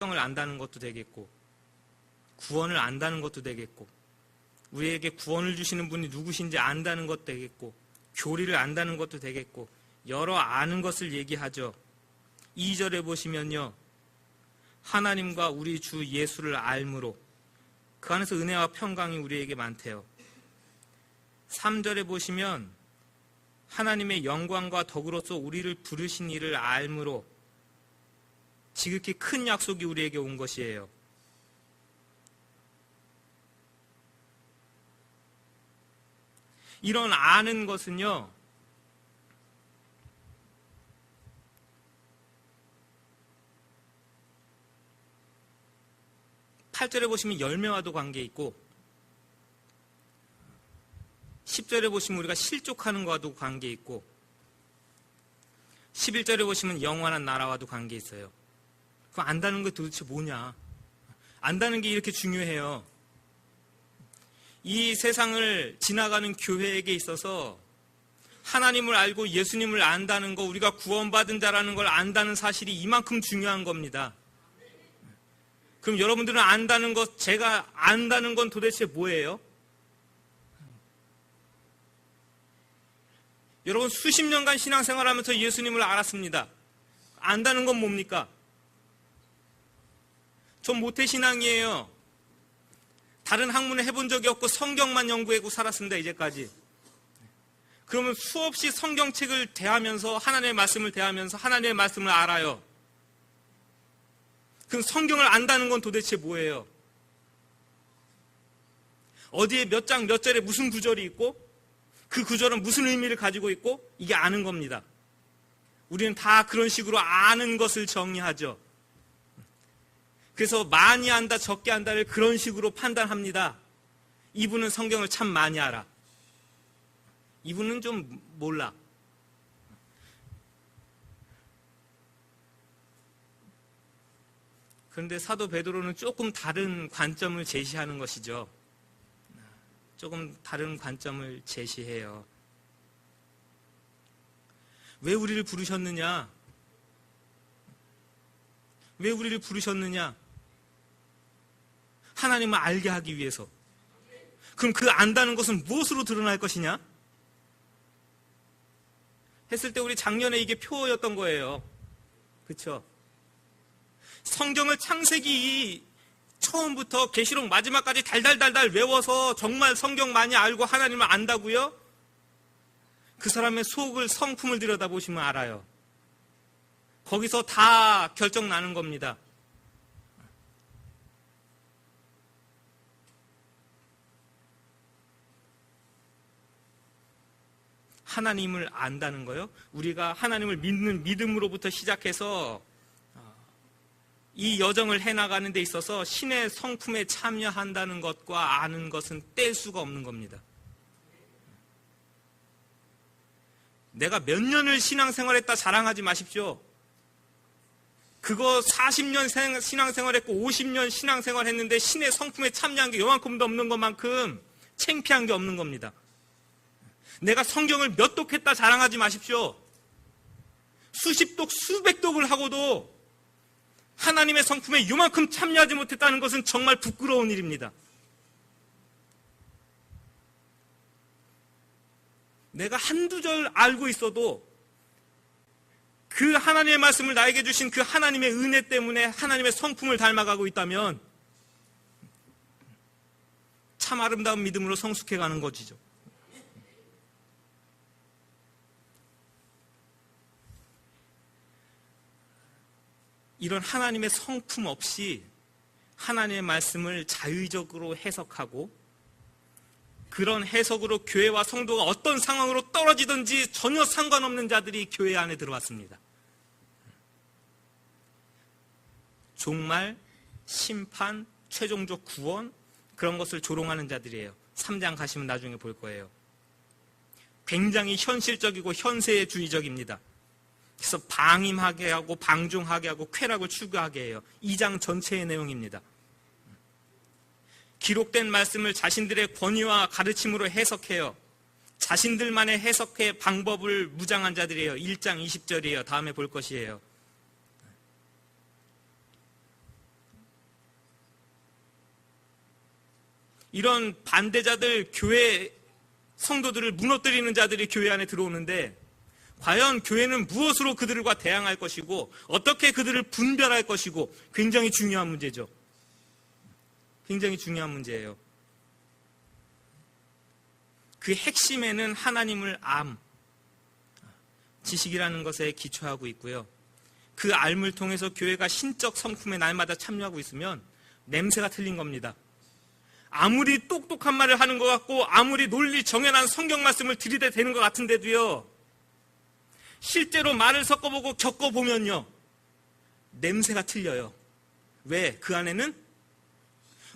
성경을 안다는 것도 되겠고, 구원을 안다는 것도 되겠고, 우리에게 구원을 주시는 분이 누구신지 안다는 것도 되겠고, 교리를 안다는 것도 되겠고, 여러 아는 것을 얘기하죠. 2절에 보시면요, 하나님과 우리 주 예수를 알므로 그 안에서 은혜와 평강이 우리에게 많대요. 3절에 보시면 하나님의 영광과 덕으로서 우리를 부르신 이를 알므로 지극히 큰 약속이 우리에게 온 것이에요. 이런 아는 것은요, 8절에 보시면 열매와도 관계 있고, 10절에 보시면 우리가 실족하는 것과도 관계 있고, 11절에 보시면 영원한 나라와도 관계 있어요. 그거 안다는 게 도대체 뭐냐? 안다는 게 이렇게 중요해요. 이 세상을 지나가는 교회에게 있어서 하나님을 알고 예수님을 안다는 거, 우리가 구원받은 자라는 걸 안다는 사실이 이만큼 중요한 겁니다. 그럼 여러분들은 안다는 것, 제가 안다는 건 도대체 뭐예요? 여러분 수십 년간 신앙생활하면서 예수님을 알았습니다. 안다는 건 뭡니까? 전 모태신앙이에요. 다른 학문을 해본 적이 없고 성경만 연구하고 살았습니다, 이제까지. 그러면 수없이 성경책을 대하면서 하나님의 말씀을 대하면서 하나님의 말씀을 알아요. 그럼 성경을 안다는 건 도대체 뭐예요? 어디에 몇 장 몇 절에 무슨 구절이 있고 그 구절은 무슨 의미를 가지고 있고, 이게 아는 겁니다. 우리는 다 그런 식으로 아는 것을 정의하죠. 그래서 많이 안다 적게 안다를 그런 식으로 판단합니다. 이분은 성경을 참 많이 알아, 이분은 좀 몰라. 그런데 사도 베드로는 조금 다른 관점을 제시하는 것이죠. 조금 다른 관점을 제시해요. 왜 우리를 부르셨느냐? 왜 우리를 부르셨느냐? 하나님을 알게 하기 위해서. 그럼 그 안다는 것은 무엇으로 드러날 것이냐? 했을 때 우리 작년에 이게 표였던 거예요. 그렇죠? 성경을 창세기 처음부터 계시록 마지막까지 달달달달 외워서 정말 성경 많이 알고 하나님을 안다고요? 그 사람의 속을, 성품을 들여다보시면 알아요. 거기서 다 결정 나는 겁니다. 하나님을 안다는 거요? 우리가 하나님을 믿는 믿음으로부터 시작해서 이 여정을 해나가는 데 있어서 신의 성품에 참여한다는 것과 아는 것은 뗄 수가 없는 겁니다. 내가 몇 년을 신앙생활했다 자랑하지 마십시오. 그거 40년 신앙생활했고 50년 신앙생활했는데 신의 성품에 참여한 게 요만큼도 없는 것만큼 창피한 게 없는 겁니다. 내가 성경을 몇 독했다 자랑하지 마십시오. 수십 독, 수백 독을 하고도 하나님의 성품에 요만큼 참여하지 못했다는 것은 정말 부끄러운 일입니다. 내가 한두 절 알고 있어도 그 하나님의 말씀을 나에게 주신 그 하나님의 은혜 때문에 하나님의 성품을 닮아가고 있다면 참 아름다운 믿음으로 성숙해가는 것이죠. 이런 하나님의 성품 없이 하나님의 말씀을 자의적으로 해석하고 그런 해석으로 교회와 성도가 어떤 상황으로 떨어지든지 전혀 상관없는 자들이 교회 안에 들어왔습니다. 종말, 심판, 최종적 구원, 그런 것을 조롱하는 자들이에요. 3장 가시면 나중에 볼 거예요. 굉장히 현실적이고 현세주의적입니다. 그래서 방임하게 하고 방종하게 하고 쾌락을 추구하게 해요. 2장 전체의 내용입니다. 기록된 말씀을 자신들의 권위와 가르침으로 해석해요. 자신들만의 해석의 방법을 무장한 자들이에요. 1장 20절이에요. 다음에 볼 것이에요. 이런 반대자들, 교회 성도들을 무너뜨리는 자들이 교회 안에 들어오는데 과연 교회는 무엇으로 그들과 대항할 것이고 어떻게 그들을 분별할 것이고 굉장히 중요한 문제죠. 굉장히 중요한 문제예요. 그 핵심에는 하나님을 지식이라는 것에 기초하고 있고요. 그 알을 통해서 교회가 신적 성품에 날마다 참여하고 있으면 냄새가 틀린 겁니다. 아무리 똑똑한 말을 하는 것 같고 아무리 논리 정연한 성경 말씀을 들이대는 것 같은데도요, 실제로 말을 섞어보고 겪어보면요, 냄새가 틀려요. 왜? 그 안에는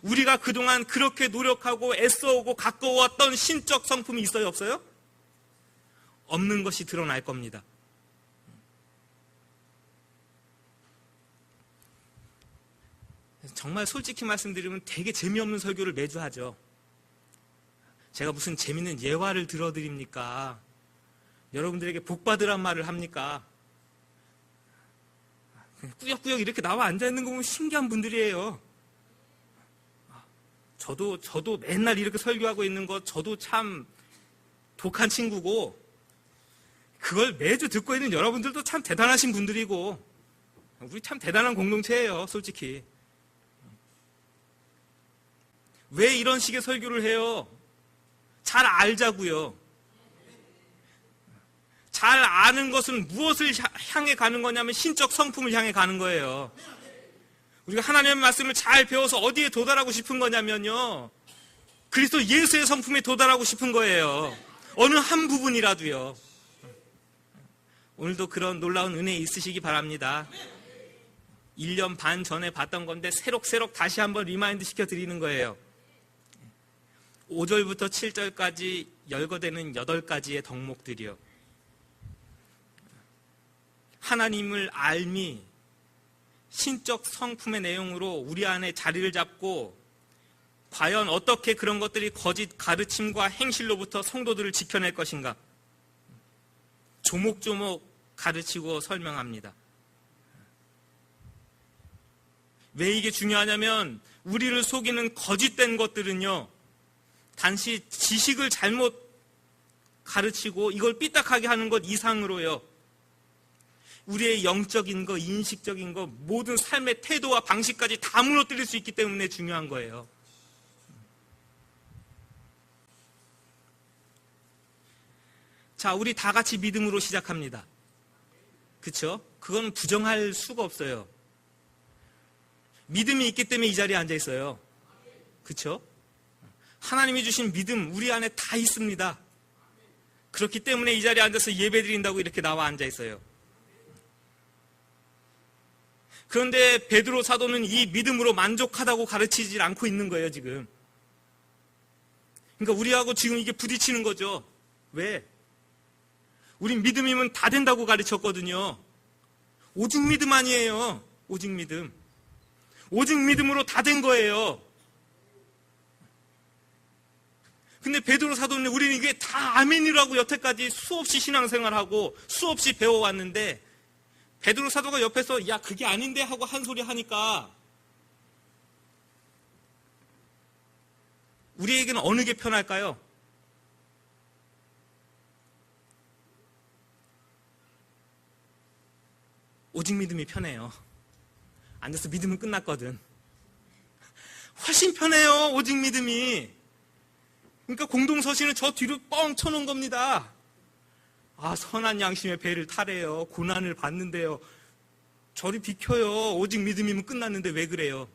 우리가 그동안 그렇게 노력하고 애써오고 가까워왔던 신적 성품이 있어요, 없어요? 없는 것이 드러날 겁니다. 정말 솔직히 말씀드리면 되게 재미없는 설교를 매주 하죠. 제가 무슨 재밌는 예화를 들어드립니까? 여러분들에게 복받으란 말을 합니까? 꾸역꾸역 이렇게 나와 앉아있는 거 보면 신기한 분들이에요. 저도 맨날 이렇게 설교하고 있는 거 저도 참 독한 친구고, 그걸 매주 듣고 있는 여러분들도 참 대단하신 분들이고, 우리 참 대단한 공동체예요, 솔직히. 왜 이런 식의 설교를 해요? 잘 알자고요. 잘 아는 것은 무엇을 향해 가는 거냐면 신적 성품을 향해 가는 거예요. 우리가 하나님의 말씀을 잘 배워서 어디에 도달하고 싶은 거냐면요, 그리스도 예수의 성품에 도달하고 싶은 거예요. 어느 한 부분이라도요. 오늘도 그런 놀라운 은혜 있으시기 바랍니다. 1년 반 전에 봤던 건데 새록새록 다시 한번 리마인드 시켜드리는 거예요. 5절부터 7절까지 열거되는 8가지의 덕목들이요. 하나님을 알미, 신적 성품의 내용으로 우리 안에 자리를 잡고 과연 어떻게 그런 것들이 거짓 가르침과 행실로부터 성도들을 지켜낼 것인가, 조목조목 가르치고 설명합니다. 왜 이게 중요하냐면 우리를 속이는 거짓된 것들은요, 단지 지식을 잘못 가르치고 이걸 삐딱하게 하는 것 이상으로요, 우리의 영적인 거, 인식적인 거, 모든 삶의 태도와 방식까지 다 무너뜨릴 수 있기 때문에 중요한 거예요. 자, 우리 다 같이 믿음으로 시작합니다. 그쵸? 그건 부정할 수가 없어요. 믿음이 있기 때문에 이 자리에 앉아 있어요. 그쵸? 하나님이 주신 믿음 우리 안에 다 있습니다. 그렇기 때문에 이 자리에 앉아서 예배 드린다고 이렇게 나와 앉아 있어요. 그런데 베드로 사도는 이 믿음으로 만족하다고 가르치질 않고 있는 거예요, 지금. 그러니까 우리하고 지금 이게 부딪히는 거죠. 왜? 우린 믿음이면 다 된다고 가르쳤거든요. 오직 믿음 아니에요. 오직 믿음. 오직 믿음으로 다 된 거예요. 근데 베드로 사도는 우리는 이게 다 아멘이라고 여태까지 수없이 신앙생활하고 수없이 배워왔는데, 베드로 사도가 옆에서 야 그게 아닌데 하고 한 소리 하니까 우리에게는 어느 게 편할까요? 오직 믿음이 편해요. 앉아서 믿으면 끝났거든. 훨씬 편해요, 오직 믿음이. 그러니까 공동서신은 저 뒤로 뻥 쳐놓은 겁니다. 아, 선한 양심의 배를 타래요. 고난을 받는데요. 저리 비켜요. 오직 믿음이면 끝났는데 왜 그래요?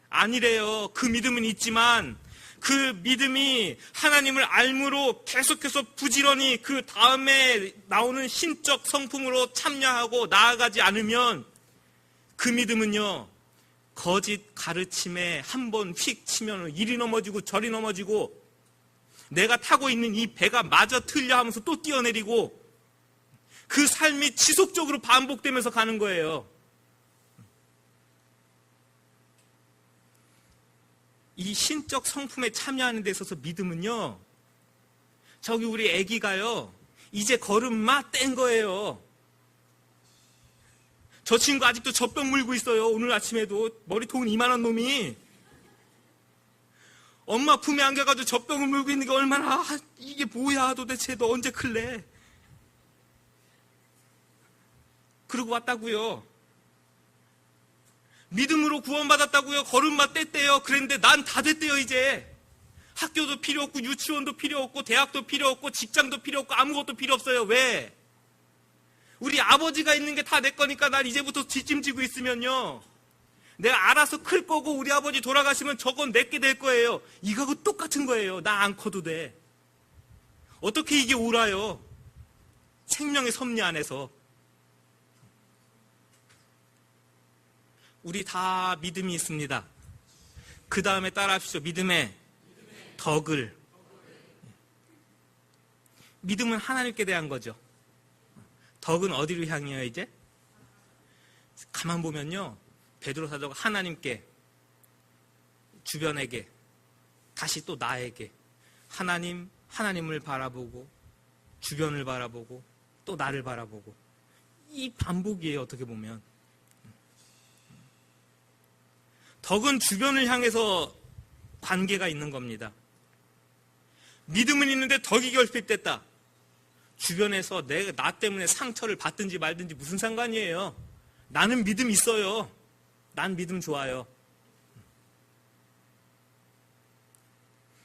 아니래요. 그 믿음은 있지만 그 믿음이 하나님을 알므로 계속해서 부지런히 그 다음에 나오는 신적 성품으로 참여하고 나아가지 않으면 그 믿음은요, 거짓 가르침에 한번 휙 치면 이리 넘어지고 저리 넘어지고 내가 타고 있는 이 배가 마저 틀려 하면서 또 뛰어내리고 그 삶이 지속적으로 반복되면서 가는 거예요. 이 신적 성품에 참여하는 데 있어서 믿음은요, 저기 우리 애기가요, 이제 걸음마 뗀 거예요. 저 친구 아직도 젖병 물고 있어요. 오늘 아침에도 머리통은 이만한 놈이. 엄마 품에 안겨가지고 젖병을 물고 있는 게 얼마나, 이게 뭐야 도대체, 너 언제 클래? 그러고 왔다고요. 믿음으로 구원받았다고요. 걸음마 뗐대요. 그랬는데 난 다 됐대요. 이제 학교도 필요 없고 유치원도 필요 없고 대학도 필요 없고 직장도 필요 없고 아무것도 필요 없어요. 왜? 우리 아버지가 있는 게 다 내 거니까 난 이제부터 뒷짐지고 있으면요, 내가 알아서 클 거고 우리 아버지 돌아가시면 저건 내게 될 거예요. 이거하고 똑같은 거예요. 나 안 커도 돼. 어떻게 이게 옳아요? 생명의 섭리 안에서. 우리 다 믿음이 있습니다. 그 다음에 따라 하십시오. 믿음의 덕을. 믿음은 하나님께 대한 거죠. 덕은 어디로 향해요 이제? 가만 보면요, 베드로 사도가 하나님께, 주변에게, 다시 또 나에게, 하나님을 바라보고, 주변을 바라보고, 또 나를 바라보고, 이 반복이에요. 어떻게 보면 덕은 주변을 향해서 관계가 있는 겁니다. 믿음은 있는데 덕이 결핍됐다. 주변에서 나 때문에 상처를 받든지 말든지 무슨 상관이에요. 나는 믿음 있어요. 난 믿음 좋아요.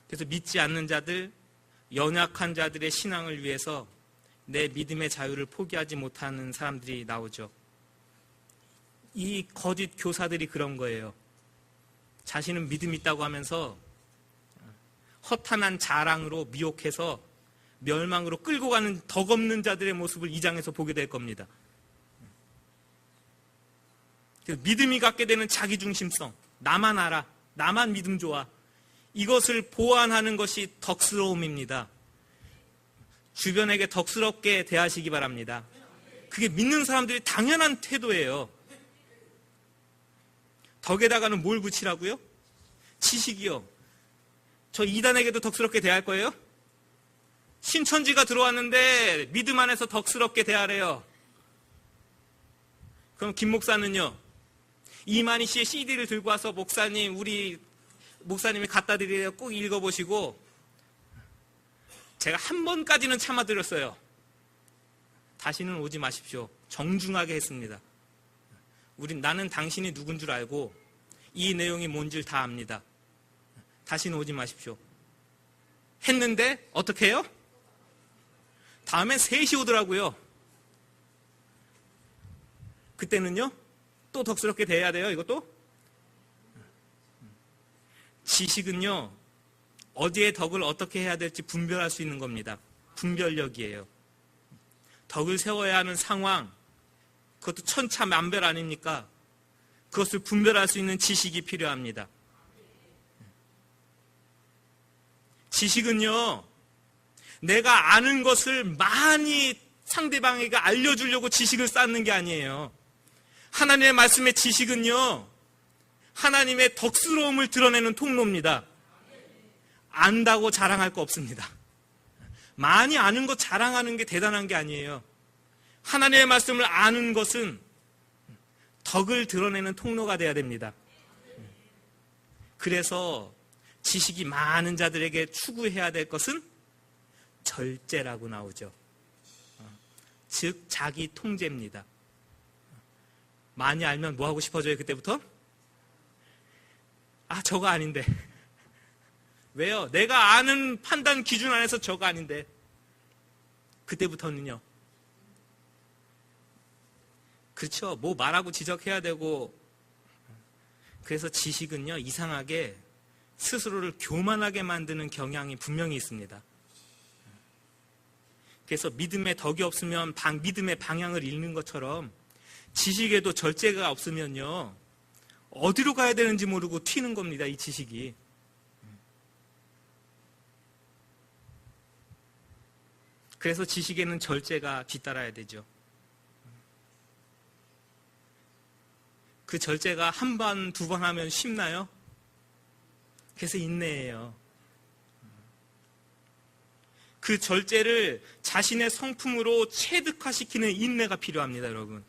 그래서 믿지 않는 자들, 연약한 자들의 신앙을 위해서 내 믿음의 자유를 포기하지 못하는 사람들이 나오죠. 이 거짓 교사들이 그런 거예요. 자신은 믿음 있다고 하면서 허탄한 자랑으로 미혹해서 멸망으로 끌고 가는 덕 없는 자들의 모습을 이 장에서 보게 될 겁니다. 믿음이 갖게 되는 자기중심성, 나만 알아, 나만 믿음 좋아, 이것을 보완하는 것이 덕스러움입니다. 주변에게 덕스럽게 대하시기 바랍니다. 그게 믿는 사람들이 당연한 태도예요. 덕에다가는 뭘 붙이라고요? 지식이요. 저 이단에게도 덕스럽게 대할 거예요? 신천지가 들어왔는데 믿음 안에서 덕스럽게 대하래요. 그럼 김 목사는요, 이만희 씨의 CD를 들고 와서 우리 목사님이 갖다 드리래요. 꼭 읽어보시고, 제가 한 번까지는 참아드렸어요. 다시는 오지 마십시오. 정중하게 했습니다. 나는 당신이 누군 줄 알고 이 내용이 뭔지를 다 압니다. 다시는 오지 마십시오. 했는데 어떻게 해요? 다음엔 3시 오더라고요. 그때는요, 또 덕스럽게 대해야 돼요. 이것도. 지식은요, 어디에 덕을 어떻게 해야 될지 분별할 수 있는 겁니다. 분별력이에요. 덕을 세워야 하는 상황, 그것도 천차만별 아닙니까? 그것을 분별할 수 있는 지식이 필요합니다. 지식은요, 내가 아는 것을 많이 상대방에게 알려주려고 지식을 쌓는 게 아니에요. 하나님의 말씀의 지식은요, 하나님의 덕스러움을 드러내는 통로입니다. 안다고 자랑할 거 없습니다. 많이 아는 것 자랑하는 게 대단한 게 아니에요. 하나님의 말씀을 아는 것은 덕을 드러내는 통로가 돼야 됩니다. 그래서 지식이 많은 자들에게 추구해야 될 것은 절제라고 나오죠. 즉 자기 통제입니다. 많이 알면 뭐 하고 싶어져요? 그때부터? 저거 아닌데. 왜요? 내가 아는 판단 기준 안에서 저거 아닌데. 그때부터는요. 그렇죠. 뭐 말하고 지적해야 되고. 그래서 지식은요, 이상하게 스스로를 교만하게 만드는 경향이 분명히 있습니다. 그래서 믿음의 덕이 없으면 믿음의 방향을 잃는 것처럼 지식에도 절제가 없으면요, 어디로 가야 되는지 모르고 튀는 겁니다. 이 지식이. 그래서 지식에는 절제가 뒤따라야 되죠. 그 절제가 한 번, 2번 하면 쉽나요? 그래서 인내예요. 그 절제를 자신의 성품으로 체득화시키는 인내가 필요합니다, 여러분.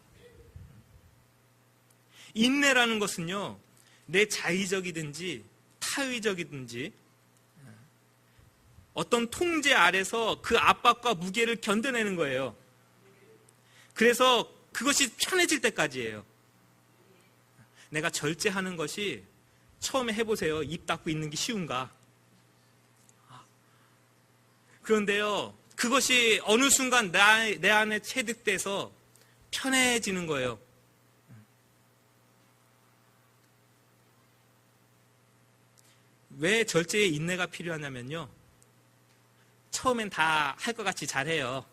인내라는 것은요, 내 자의적이든지 타의적이든지 어떤 통제 아래서 그 압박과 무게를 견뎌내는 거예요. 그래서 그것이 편해질 때까지예요. 내가 절제하는 것이 처음에 해보세요. 입 닫고 있는 게 쉬운가? 그런데요, 그것이 어느 순간 내 안에 체득돼서 편해지는 거예요. 왜 절제의 인내가 필요하냐면요, 처음엔 다 할 것 같이 잘해요.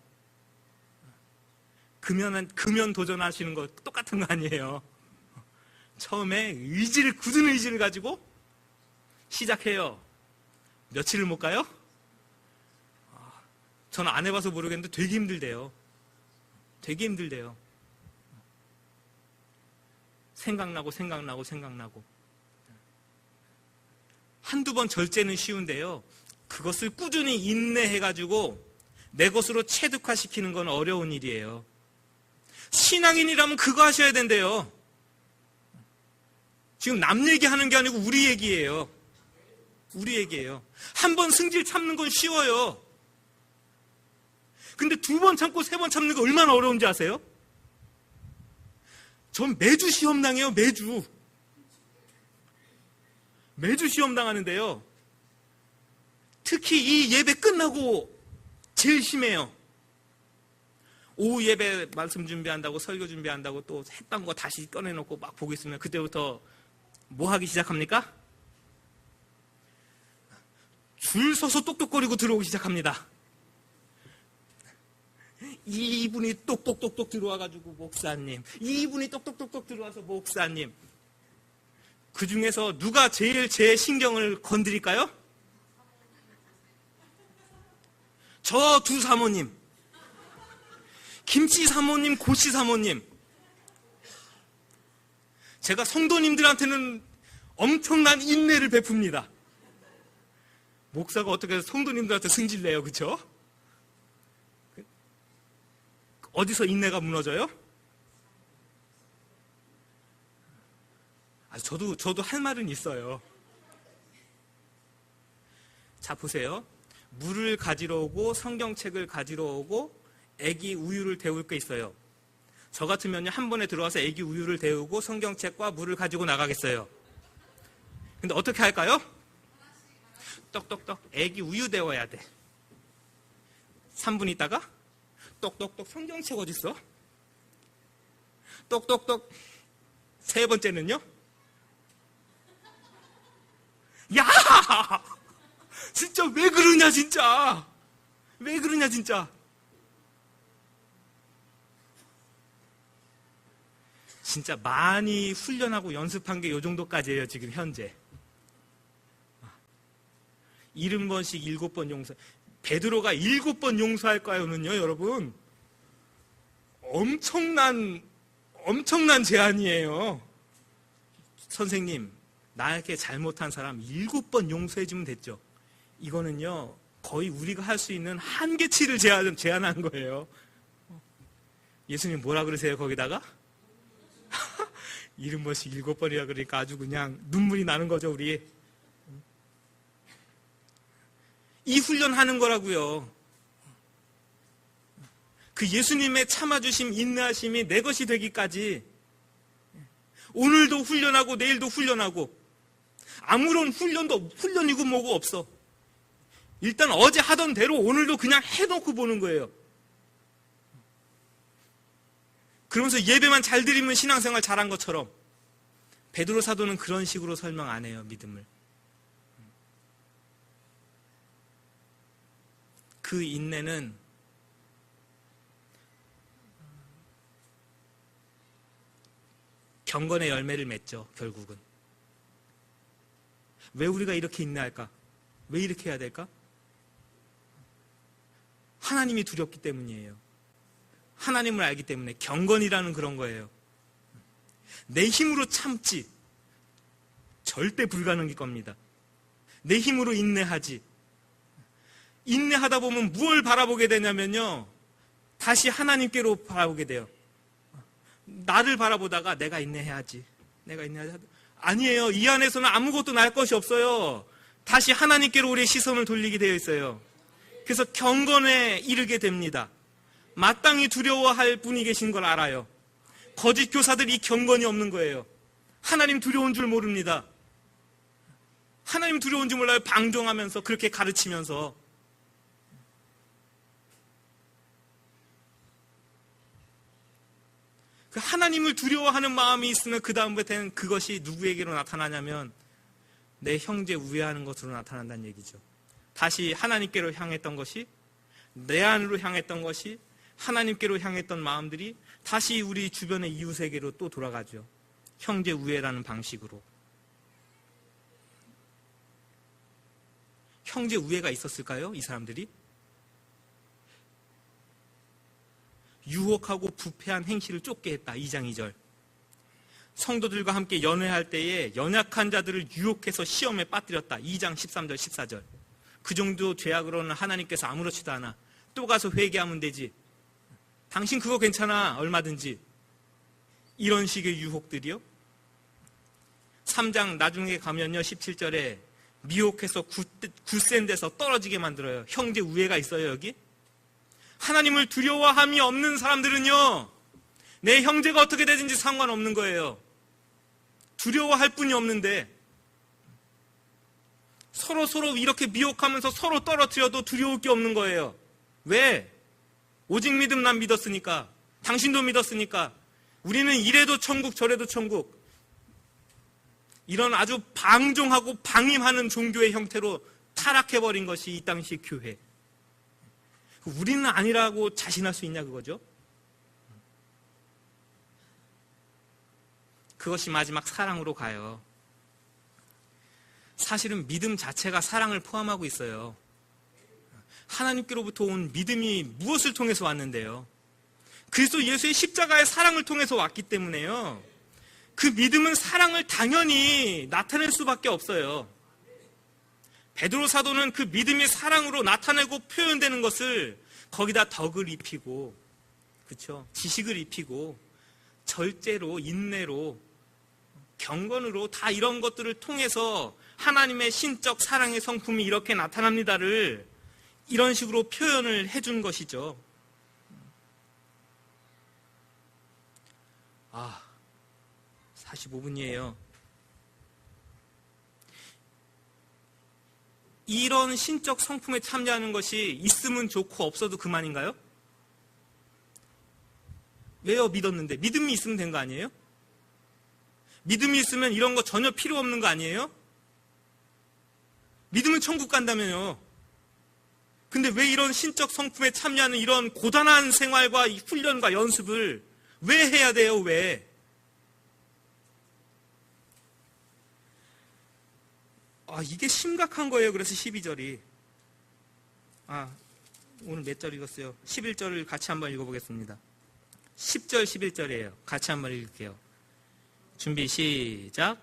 금연 도전하시는 거 똑같은 거 아니에요. 처음에 굳은 의지를 가지고 시작해요. 며칠을 못 가요? 저는 안 해봐서 모르겠는데 되게 힘들대요. 되게 힘들대요. 생각나고. 한두 번 절제는 쉬운데요, 그것을 꾸준히 인내해가지고 내 것으로 체득화시키는 건 어려운 일이에요. 신앙인이라면 그거 하셔야 된대요. 지금 남 얘기하는 게 아니고 우리 얘기예요. 우리 얘기예요. 한 번 승질 참는 건 쉬워요. 근데 2번 참고 3번 참는 거 얼마나 어려운지 아세요? 전 매주 시험 당해요. 매주 시험 당하는데요, 특히 이 예배 끝나고 제일 심해요. 오후 예배 말씀 준비한다고, 설교 준비한다고 또 했던 거 다시 꺼내놓고 막 보고 있으면 그때부터 뭐 하기 시작합니까? 줄 서서 똑똑거리고 들어오기 시작합니다. 이분이 똑똑똑똑 들어와가지고 목사님, 이분이 똑똑똑똑 들어와서 목사님. 그 중에서 누가 제일 제 신경을 건드릴까요? 저 두 사모님, 김치 사모님, 고씨 사모님. 제가 성도님들한테는 엄청난 인내를 베풉니다. 목사가 어떻게 해서 성도님들한테 승질내요, 그쵸? 어디서 인내가 무너져요? 저도 할 말은 있어요. 자, 보세요. 물을 가지러 오고 성경책을 가지러 오고 애기 우유를 데울 게 있어요. 저 같으면요, 한 번에 들어와서 애기 우유를 데우고 성경책과 물을 가지고 나가겠어요. 근데 어떻게 할까요? 똑똑똑 애기 우유 데워야 돼. 3분 있다가 똑똑똑 성경책 어딨어? 똑똑똑 3번째는요? 야! 진짜 왜 그러냐 진짜. 왜 그러냐 진짜. 진짜 많이 훈련하고 연습한 게 요 정도까지예요, 지금 현재. 70번씩 7번 용서. 베드로가 7번 용서할까요는요, 여러분, 엄청난 제안이에요. 선생님, 나에게 잘못한 사람 7번 용서해주면 됐죠. 이거는요, 거의 우리가 할 수 있는 한계치를 제안한 거예요. 예수님 뭐라 그러세요, 거기다가? 70번씩 7번이라 그러니까 아주 그냥 눈물이 나는 거죠, 우리. 이 훈련하는 거라고요. 그 예수님의 참아주심, 인내하심이 내 것이 되기까지 오늘도 훈련하고 내일도 훈련하고, 아무런 훈련이고 뭐고 없어. 일단 어제 하던 대로 오늘도 그냥 해놓고 보는 거예요. 그러면서 예배만 잘 드리면 신앙생활 잘한 것처럼. 베드로 사도는 그런 식으로 설명 안 해요, 믿음을. 그 인내는 경건의 열매를 맺죠, 결국은. 왜 우리가 이렇게 인내할까? 왜 이렇게 해야 될까? 하나님이 두렵기 때문이에요. 하나님을 알기 때문에. 경건이라는 그런 거예요. 내 힘으로 참지 절대 불가능일 겁니다. 내 힘으로 인내하지. 인내하다 보면 무엇을 바라보게 되냐면요, 다시 하나님께로 바라보게 돼요. 나를 바라보다가 내가 인내해야지. 아니에요. 이 안에서는 아무것도 날 것이 없어요. 다시 하나님께로 우리의 시선을 돌리게 되어 있어요. 그래서 경건에 이르게 됩니다. 마땅히 두려워할 분이 계신 걸 알아요. 거짓 교사들이 경건이 없는 거예요. 하나님 두려운 줄 모릅니다. 하나님 두려운 줄 몰라요. 방종하면서 그렇게 가르치면서. 그 하나님을 두려워하는 마음이 있으면 그 다음부터는 그것이 누구에게로 나타나냐면 내 형제 우애하는 것으로 나타난다는 얘기죠. 다시 하나님께로 향했던 것이, 내 안으로 향했던 것이, 하나님께로 향했던 마음들이 다시 우리 주변의 이웃에게로 또 돌아가죠. 형제 우애라는 방식으로. 형제 우애가 있었을까요? 이 사람들이? 유혹하고 부패한 행실을 쫓게 했다. 2장 2절. 성도들과 함께 연회할 때에 연약한 자들을 유혹해서 시험에 빠뜨렸다. 2장 13절 14절. 그 정도 죄악으로는 하나님께서 아무렇지도 않아. 또 가서 회개하면 되지. 당신 그거 괜찮아. 얼마든지. 이런 식의 유혹들이요. 3장 나중에 가면요. 17절에 미혹해서 굳센 데서 떨어지게 만들어요. 형제 우애가 있어요, 여기? 하나님을 두려워함이 없는 사람들은요, 내 형제가 어떻게 되든지 상관없는 거예요. 두려워할 뿐이 없는데, 서로 이렇게 미혹하면서 서로 떨어뜨려도 두려울 게 없는 거예요. 왜? 오직 믿음 난 믿었으니까. 당신도 믿었으니까. 우리는 이래도 천국 저래도 천국. 이런 아주 방종하고 방임하는 종교의 형태로 타락해버린 것이 이 당시 교회. 우리는 아니라고 자신할 수 있냐 그거죠. 그것이 마지막 사랑으로 가요. 사실은 믿음 자체가 사랑을 포함하고 있어요. 하나님께로부터 온 믿음이 무엇을 통해서 왔는데요? 그리스도 예수의 십자가의 사랑을 통해서 왔기 때문에요. 그 믿음은 사랑을 당연히 나타낼 수밖에 없어요. 베드로 사도는 그 믿음이 사랑으로 나타내고 표현되는 것을 거기다 덕을 입히고, 그렇죠? 지식을 입히고, 절제로, 인내로, 경건으로 다 이런 것들을 통해서 하나님의 신적 사랑의 성품이 이렇게 나타납니다를 이런 식으로 표현을 해준 것이죠. 45분이에요. 이런 신적 성품에 참여하는 것이 있으면 좋고 없어도 그만인가요? 왜요? 믿었는데. 믿음이 있으면 된 거 아니에요? 믿음이 있으면 이런 거 전혀 필요 없는 거 아니에요? 믿으면 천국 간다면요. 근데 왜 이런 신적 성품에 참여하는 이런 고단한 생활과 훈련과 연습을 왜 해야 돼요? 왜? 이게 심각한 거예요. 그래서 12절이. 오늘 몇 절 읽었어요? 11절을 같이 한번 읽어보겠습니다. 10절, 11절이에요. 같이 한번 읽을게요. 준비, 시작.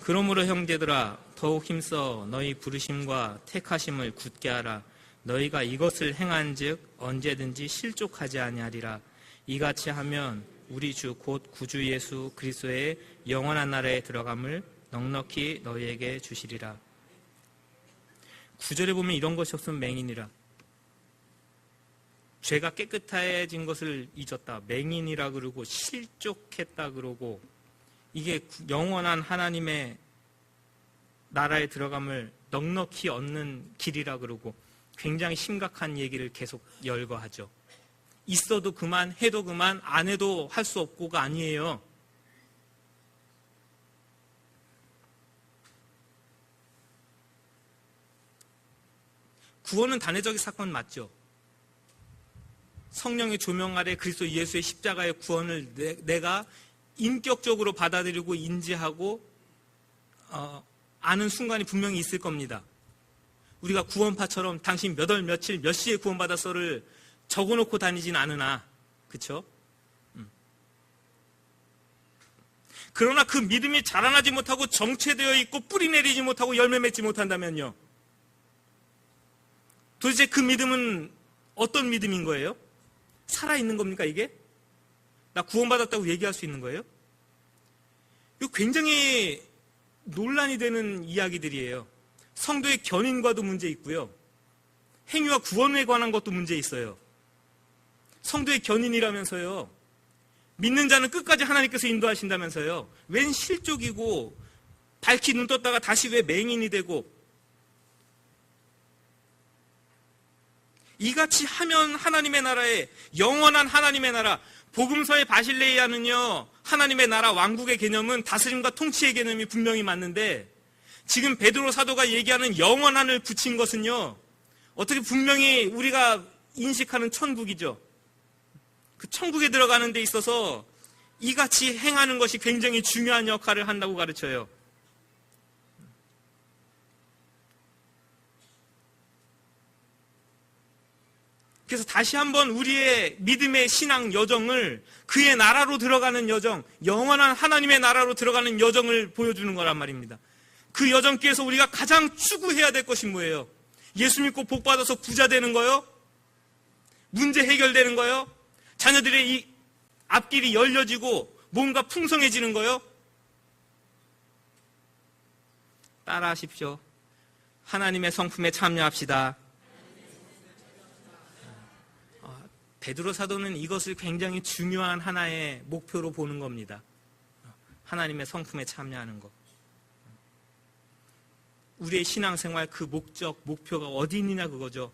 그러므로 형제들아, 더욱 힘써 너희 부르심과 택하심을 굳게 하라. 너희가 이것을 행한즉 언제든지 실족하지 아니하리라. 이같이 하면 우리 주 곧 구주 예수 그리스도의 영원한 나라에 들어감을 넉넉히 너희에게 주시리라. 9절에 보면 이런 것이 없으면 맹인이라. 죄가 깨끗해진 것을 잊었다. 맹인이라 그러고 실족했다 그러고, 이게 영원한 하나님의 나라에 들어감을 넉넉히 얻는 길이라 그러고, 굉장히 심각한 얘기를 계속 열거하죠. 있어도 그만, 해도 그만, 안 해도 할 수 없고가 아니에요. 구원은 단회적인 사건 맞죠? 성령의 조명 아래 그리스도 예수의 십자가의 구원을 내가 인격적으로 받아들이고 인지하고 아는 순간이 분명히 있을 겁니다. 우리가 구원파처럼 당신 몇 월 며칠 몇 시에 구원받았어를 적어놓고 다니진 않으나, 그렇죠? 그러나 그 믿음이 자라나지 못하고 정체되어 있고 뿌리 내리지 못하고 열매 맺지 못한다면요, 도대체 그 믿음은 어떤 믿음인 거예요? 살아있는 겁니까 이게? 나 구원받았다고 얘기할 수 있는 거예요? 이거 굉장히 논란이 되는 이야기들이에요. 성도의 견인과도 문제 있고요. 행위와 구원에 관한 것도 문제 있어요. 성도의 견인이라면서요. 믿는 자는 끝까지 하나님께서 인도하신다면서요. 웬 실족이고 밝히 눈 떴다가 다시 왜 맹인이 되고, 이같이 하면 하나님의 나라에, 영원한 하나님의 나라, 복음서의 바실레이아는요, 하나님의 나라 왕국의 개념은 다스림과 통치의 개념이 분명히 맞는데, 지금 베드로 사도가 얘기하는 영원한을 붙인 것은요, 어떻게 분명히 우리가 인식하는 천국이죠. 그 천국에 들어가는 데 있어서 이같이 행하는 것이 굉장히 중요한 역할을 한다고 가르쳐요. 그래서 다시 한번 우리의 믿음의 신앙 여정을, 그의 나라로 들어가는 여정, 영원한 하나님의 나라로 들어가는 여정을 보여주는 거란 말입니다. 그 여정길에서 우리가 가장 추구해야 될 것이 뭐예요? 예수 믿고 복 받아서 부자 되는 거요? 문제 해결되는 거요? 자녀들의 이 앞길이 열려지고 뭔가 풍성해지는 거요? 따라하십시오. 하나님의 성품에 참여합시다. 베드로 사도는 이것을 굉장히 중요한 하나의 목표로 보는 겁니다. 하나님의 성품에 참여하는 것. 우리의 신앙생활 그 목적, 목표가 어디 있느냐 그거죠.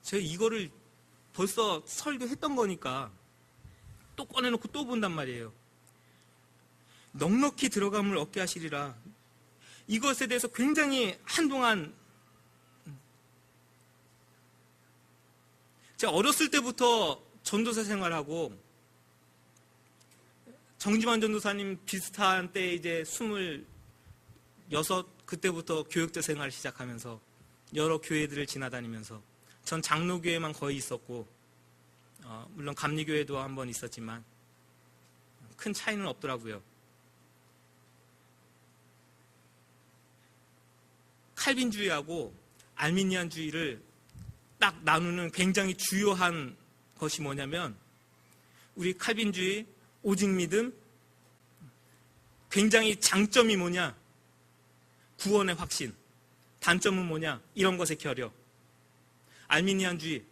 제가 이거를 벌써 설교했던 거니까 또 꺼내놓고 또 본단 말이에요. 넉넉히 들어감을 얻게 하시리라. 이것에 대해서 굉장히 한동안, 제가 어렸을 때부터 전도사 생활하고, 정지만 전도사님 비슷한 때 이제 26, 그때부터 교육자 생활을 시작하면서 여러 교회들을 지나다니면서, 전 장로교회만 거의 있었고, 물론 감리교회도 한번 있었지만 큰 차이는 없더라고요. 칼빈주의하고 알미니안주의를 딱 나누는 굉장히 주요한 것이 뭐냐면, 우리 칼빈주의, 오직 믿음, 굉장히 장점이 뭐냐? 구원의 확신. 단점은 뭐냐? 이런 것의 결여. 알미니안주의,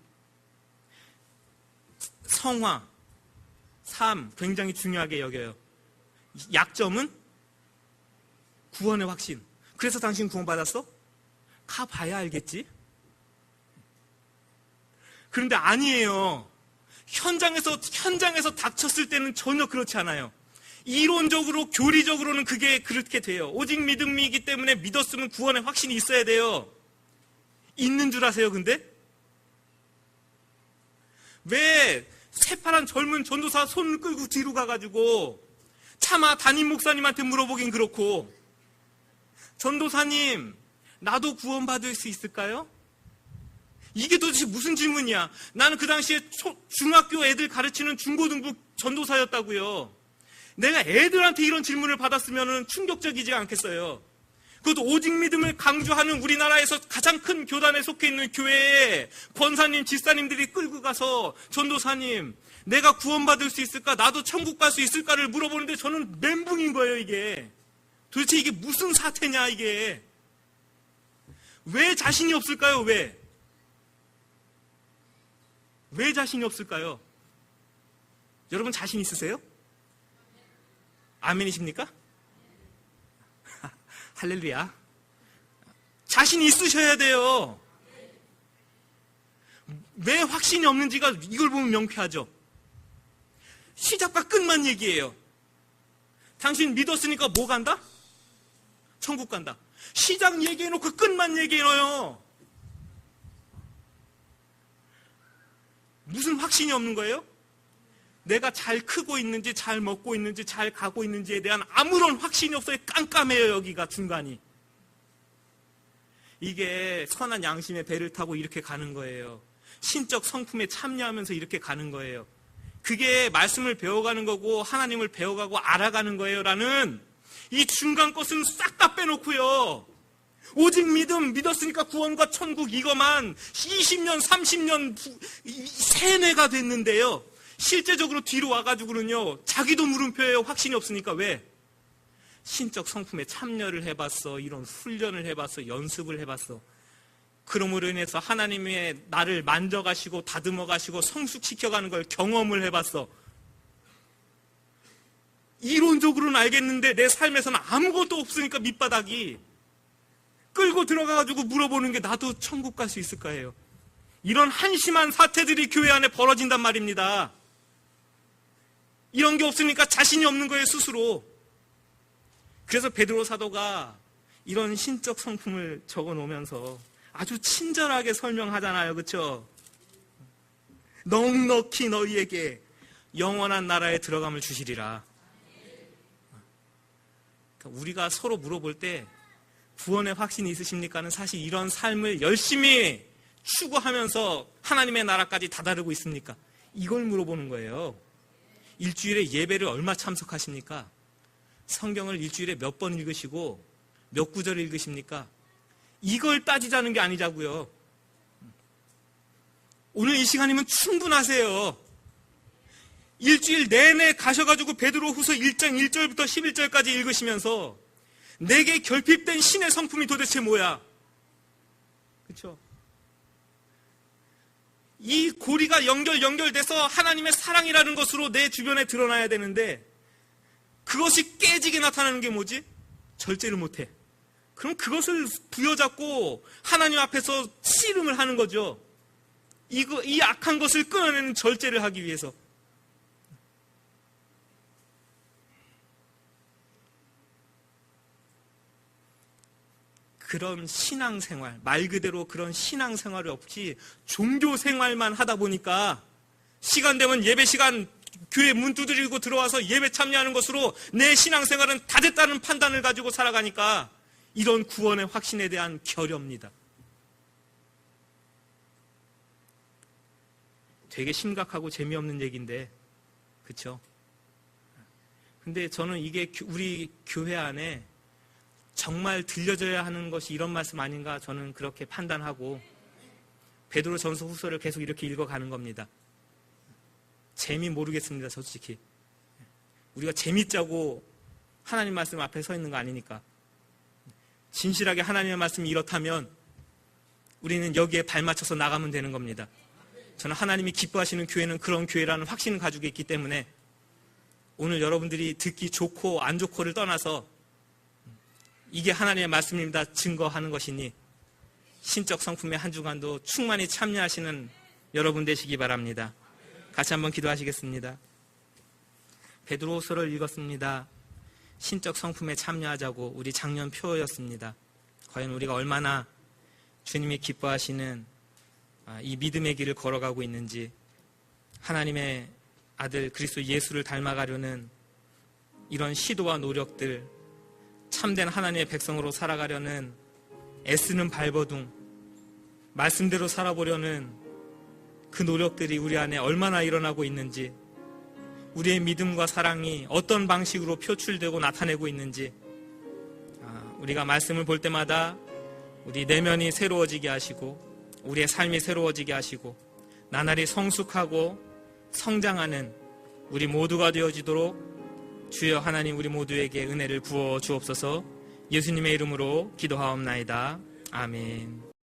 성화, 삶 굉장히 중요하게 여겨요. 약점은 구원의 확신. 그래서 당신 구원받았어? 가봐야 알겠지? 그런데 아니에요. 현장에서 닥쳤을 때는 전혀 그렇지 않아요. 이론적으로, 교리적으로는 그게 그렇게 돼요. 오직 믿음이기 때문에 믿었으면 구원의 확신이 있어야 돼요. 있는 줄 아세요, 근데? 왜 새파란 젊은 전도사 손을 끌고 뒤로 가가지고 차마 담임 목사님한테 물어보긴 그렇고, 전도사님, 나도 구원받을 수 있을까요? 이게 도대체 무슨 질문이야? 나는 그 당시에 중학교 애들 가르치는 중고등부 전도사였다고요. 내가 애들한테 이런 질문을 받았으면 충격적이지 않겠어요. 그것도 오직 믿음을 강조하는 우리나라에서 가장 큰 교단에 속해 있는 교회에 권사님, 집사님들이 끌고 가서, 전도사님, 내가 구원받을 수 있을까? 나도 천국 갈 수 있을까를 물어보는데 저는 멘붕인 거예요, 이게. 도대체 이게 무슨 사태냐, 이게. 왜 자신이 없을까요, 왜? 왜 자신이 없을까요? 여러분 자신 있으세요? 아멘이십니까? 할렐루야. 자신이 있으셔야 돼요. 왜 확신이 없는지가 이걸 보면 명쾌하죠. 시작과 끝만 얘기해요. 당신 믿었으니까 뭐 간다? 천국 간다. 시작 얘기해놓고 끝만 얘기해요. 무슨 확신이 없는 거예요? 내가 잘 크고 있는지, 잘 먹고 있는지, 잘 가고 있는지에 대한 아무런 확신이 없어요. 깜깜해요, 여기가 중간이. 이게 선한 양심의 배를 타고 이렇게 가는 거예요. 신적 성품에 참여하면서 이렇게 가는 거예요. 그게 말씀을 배워가는 거고 하나님을 배워가고 알아가는 거예요. 라는 이 중간 것은 싹 다 빼놓고요. 오직 믿었으니까 구원과 천국 이거만 20년, 30년 세뇌가 됐는데요. 실제적으로 뒤로 와가지고는요, 자기도 물음표예요. 확신이 없으니까. 왜? 신적 성품에 참여를 해봤어. 이런 훈련을 해봤어. 연습을 해봤어. 그러므로 인해서 하나님의 나를 만져가시고 다듬어가시고 성숙시켜가는 걸 경험을 해봤어. 이론적으로는 알겠는데 내 삶에서는 아무것도 없으니까 밑바닥이 끌고 들어가가지고 물어보는 게 나도 천국 갈 수 있을까 해요. 이런 한심한 사태들이 교회 안에 벌어진단 말입니다. 이런 게 없으니까 자신이 없는 거예요, 스스로. 그래서 베드로 사도가 이런 신적 성품을 적어 놓으면서 아주 친절하게 설명하잖아요. 그렇죠? 넉넉히 너희에게 영원한 나라에 들어감을 주시리라. 그러니까 우리가 서로 물어볼 때 구원의 확신이 있으십니까는 사실 이런 삶을 열심히 추구하면서 하나님의 나라까지 다다르고 있습니까? 이걸 물어보는 거예요. 일주일에 예배를 얼마 참석하십니까? 성경을 일주일에 몇 번 읽으시고 몇 구절을 읽으십니까? 이걸 따지자는 게 아니자고요. 오늘 이 시간이면 충분하세요. 일주일 내내 가셔가지고 베드로후서 1장 1절부터 11절까지 읽으시면서 내게 결핍된 신의 성품이 도대체 뭐야? 그렇죠? 이 고리가 연결돼서 하나님의 사랑이라는 것으로 내 주변에 드러나야 되는데 그것이 깨지게 나타나는 게 뭐지? 절제를 못해. 그럼 그것을 부여잡고 하나님 앞에서 씨름을 하는 거죠. 이 악한 것을 끊어내는 절제를 하기 위해서. 그런 신앙생활, 말 그대로 그런 신앙생활이 없이 종교생활만 하다 보니까 시간 되면 예배시간 교회 문 두드리고 들어와서 예배 참여하는 것으로 내 신앙생활은 다 됐다는 판단을 가지고 살아가니까 이런 구원의 확신에 대한 결여입니다. 되게 심각하고 재미없는 얘기인데, 그렇죠? 근데 저는 이게 우리 교회 안에 정말 들려져야 하는 것이 이런 말씀 아닌가 저는 그렇게 판단하고 베드로 전서 후서를 계속 이렇게 읽어가는 겁니다. 재미 모르겠습니다, 솔직히. 우리가 재밌자고 하나님 말씀 앞에 서 있는 거 아니니까. 진실하게 하나님의 말씀이 이렇다면 우리는 여기에 발맞춰서 나가면 되는 겁니다. 저는 하나님이 기뻐하시는 교회는 그런 교회라는 확신을 가지고 있기 때문에 오늘 여러분들이 듣기 좋고 안 좋고를 떠나서 이게 하나님의 말씀입니다 증거하는 것이니 신적 성품의 한 주간도 충만히 참여하시는 여러분 되시기 바랍니다. 같이 한번 기도하시겠습니다. 베드로후서를 읽었습니다. 신적 성품에 참여하자고 우리 작년 표였습니다. 과연 우리가 얼마나 주님이 기뻐하시는 이 믿음의 길을 걸어가고 있는지, 하나님의 아들 그리스도 예수를 닮아가려는 이런 시도와 노력들, 참된 하나님의 백성으로 살아가려는 애쓰는 발버둥, 말씀대로 살아보려는 그 노력들이 우리 안에 얼마나 일어나고 있는지, 우리의 믿음과 사랑이 어떤 방식으로 표출되고 나타내고 있는지, 우리가 말씀을 볼 때마다 우리 내면이 새로워지게 하시고 우리의 삶이 새로워지게 하시고 나날이 성숙하고 성장하는 우리 모두가 되어지도록 주여 하나님 우리 모두에게 은혜를 부어 주옵소서. 예수님의 이름으로 기도하옵나이다. 아멘.